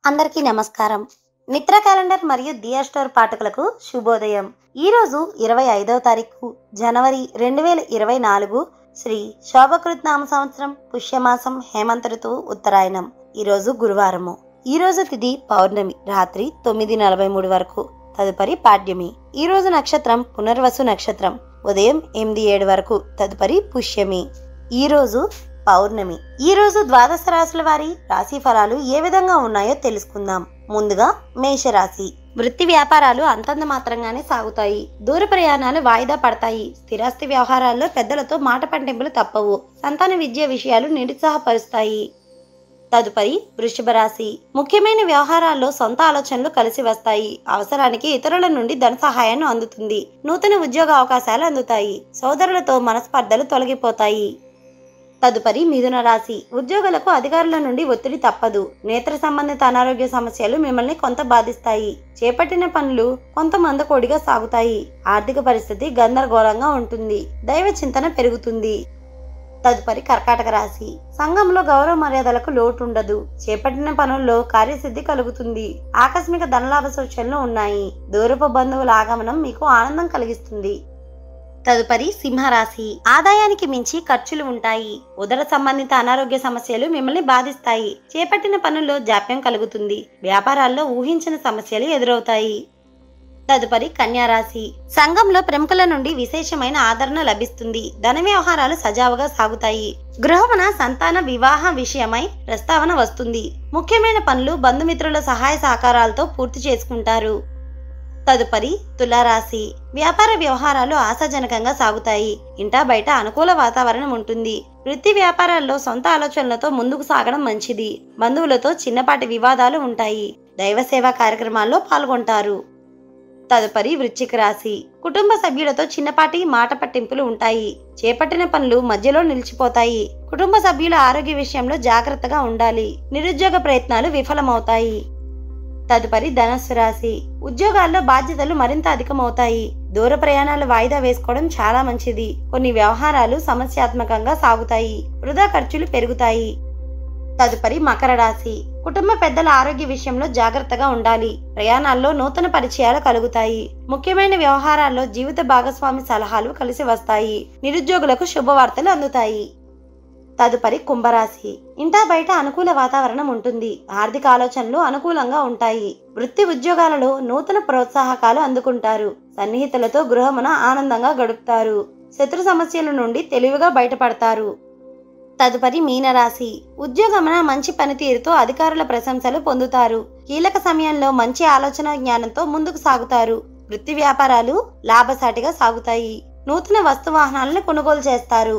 అందరికీ నమస్కారం. మిత్ర క్యాలెండర్ మరియు దియా స్టోర్ పాఠకులకు శుభోదయం. ఈరోజు 25వ తారీఖు జనవరి 2024 శ్రీ శోభకృత్ నామ సంవత్సరం పుష్యమాసం హేమంత ఋతువు ఉత్తరాయణం. ఈరోజు గురువారము. ఈరోజు తిథి పౌర్ణమి రాత్రి 9:43 వరకు, తదుపరి పాడ్యమి. ఈరోజు నక్షత్రం పునర్వసు నక్షత్రం ఉదయం 8:07 వరకు, తదుపరి పుష్యమి. ఈరోజు పౌర్ణమి. ఈ రోజు ద్వాదశ రాశుల వారి రాశి ఫలాలు ఏ విధంగా ఉన్నాయో తెలుసుకుందాం. ముందుగా మేషరాశి. వృత్తి వ్యాపారాలు అంతంత మాత్రంగానే సాగుతాయి. దూర ప్రయాణాలు వాయిదా పడతాయి. స్థిరాస్తి వ్యవహారాల్లో పెద్దలతో మాట పట్టింపులు తప్పవు. సంతాన విద్య విషయాలు నిరుత్సాహపరుస్తాయి. తదుపరి వృషభ రాశి. ముఖ్యమైన వ్యవహారాల్లో సొంత ఆలోచనలు కలిసి వస్తాయి. అవసరానికి ఇతరుల నుండి ధన సహాయాన్ని అందుతుంది. నూతన ఉద్యోగ అవకాశాలు అందుతాయి. సోదరులతో మనస్పర్ధలు తొలగిపోతాయి. తదుపరి మిథున రాశి. ఉద్యోగులకు అధికారుల నుండి ఒత్తిడి తప్పదు. నేత్ర సంబంధిత అనారోగ్య సమస్యలు మిమ్మల్ని కొంత బాధిస్తాయి. చేపట్టిన పనులు కొంత మందకోడిగా సాగుతాయి. ఆర్థిక పరిస్థితి గందరగోళంగా ఉంటుంది. దైవ చింతన పెరుగుతుంది. తదుపరి కర్కాటక రాశి. సంఘంలో గౌరవ మర్యాదలకు లోటు ఉండదు. చేపట్టిన పనుల్లో కార్యసిద్ధి కలుగుతుంది. ఆకస్మిక ధనలాభ సూచనలు ఉన్నాయి. దూరపు బంధువుల ఆగమనం మీకు ఆనందం కలిగిస్తుంది. తదుపరి సింహరాశి. ఆదాయానికి మించి ఖర్చులు ఉంటాయి. ఉదర సంబంధిత అనారోగ్య సమస్యలు మిమ్మల్ని బాధిస్తాయి. చేపట్టిన పనుల్లో జాప్యం కలుగుతుంది. వ్యాపారాల్లో ఊహించిన సమస్యలు ఎదురవుతాయి. తదుపరి కన్యారాశి. సంఘంలో ప్రముఖుల నుండి విశేషమైన ఆదరణ లభిస్తుంది. ధన వ్యవహారాలు సజావుగా సాగుతాయి. గృహమున సంతాన వివాహ విషయమై ప్రస్తావన వస్తుంది. ముఖ్యమైన పనులు బంధుమిత్రుల సహాయ సహకారాలతో పూర్తి చేసుకుంటారు. తదుపరి తులారాశి. వ్యాపార వ్యవహారాలు ఆశాజనకంగా సాగుతాయి. ఇంటా బయట అనుకూల వాతావరణం ఉంటుంది. వృత్తి వ్యాపారాల్లో సొంత ఆలోచనలతో ముందుకు సాగడం మంచిది. బంధువులతో చిన్నపాటి వివాదాలు ఉంటాయి. దైవ సేవా కార్యక్రమాల్లో పాల్గొంటారు. తదుపరి వృశ్చిక రాశి. కుటుంబ సభ్యులతో చిన్నపాటి మాట పట్టింపులు ఉంటాయి. చేపట్టిన పనులు మధ్యలో నిలిచిపోతాయి. కుటుంబ సభ్యుల ఆరోగ్య విషయంలో జాగ్రత్తగా ఉండాలి. నిరుద్యోగ ప్రయత్నాలు విఫలమవుతాయి. తదుపరి ధనస్సు రాశి. ఉద్యోగాల్లో బాధ్యతలు మరింత అధికమవుతాయి. దూర ప్రయాణాలు వాయిదా వేసుకోవడం చాలా మంచిది. కొన్ని వ్యవహారాలు సమస్యాత్మకంగా సాగుతాయి. వృధా ఖర్చులు పెరుగుతాయి. తదుపరి మకర రాశి. కుటుంబ పెద్దల ఆరోగ్య విషయంలో జాగ్రత్తగా ఉండాలి. ప్రయాణాల్లో నూతన పరిచయాలు కలుగుతాయి. ముఖ్యమైన వ్యవహారాల్లో జీవిత భాగస్వామి సలహాలు కలిసి వస్తాయి. నిరుద్యోగులకు శుభవార్తలు అందుతాయి. తదుపరి కుంభరాశి. ఇంటా బయట అనుకూల వాతావరణం ఉంటుంది. ఆర్థిక ఆలోచనలు అనుకూలంగా ఉంటాయి. వృత్తి ఉద్యోగాలలో నూతన ప్రోత్సాహకాలు అందుకుంటారు. సన్నిహితులతో గృహమున ఆనందంగా గడుపుతారు. శత్రు సమస్యల నుండి తెలివిగా బయటపడతారు. తదుపరి మీనరాశి. ఉద్యోగమున మంచి పనితీరుతో అధికారుల ప్రశంసలు పొందుతారు. కీలక సమయంలో మంచి ఆలోచన జ్ఞానంతో ముందుకు సాగుతారు. వృత్తి వ్యాపారాలు లాభసాటిగా సాగుతాయి. నూతన వస్తు వాహనాలను కొనుగోలు చేస్తారు.